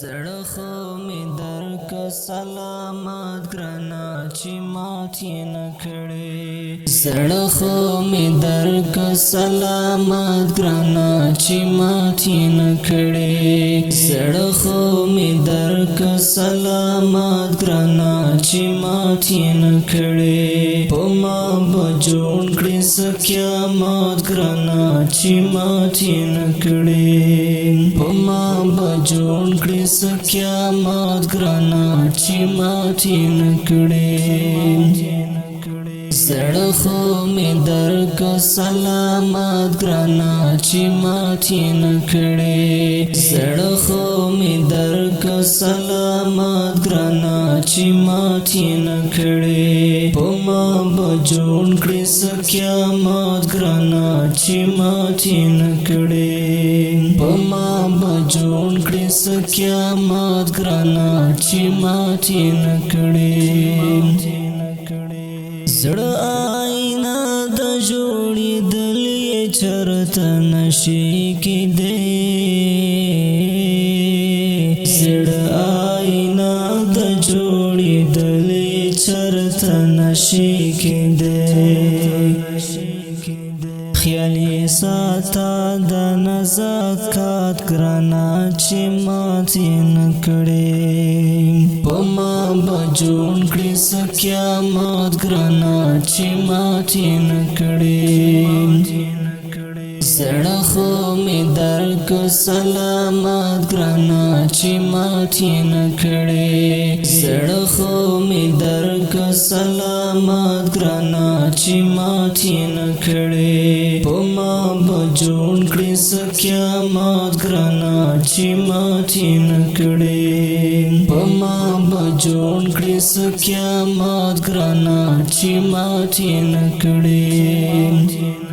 زړه خو می درک سلامت ګرنا چې مات یې نه کړې زړه خو می درک سلامت ګرنا چې مات یې نه کړې زړه خو می درک سلامت ګرنا چې مات یې نه کړې په ما به جوړ کړې قیامت ګرنا چې مات یې نه کړې په ما به جوړ کړې قیامت ګرنا چې مات یې نه کړې زړه خو می درک سلامت ګرنا چې مات یې نه کړې زړه خو می درک سلامت ګرنا چې مات یې نه کړې په ما به جوړ کړې قیامت ګرنا چې مات یې نه کړې په ما به جوړ کړې قیامت ګرنا چې مات یې نه کړې زړه آئینه د جوړېدل یې چرته نشي کېدی زړه آئینه د جوړېدل یې چرته نشي کېدی خیال یې ساته د نزاکت ګرانه چې مات یې نه کړې په ما به جوړ کړې قیامت ګرانه چې مات یې نه کړې زړه خو می درک سلامت ګرانه چې مات یې نه کړې زړه خو می درک سلامت ګرانه چې مات یې نه کړې په ما به جوړ کړې قیامت ګرانه چې مات یې نه کړې په ما به جوړ کړې قیامت ګرانه چې مات یې نه کړې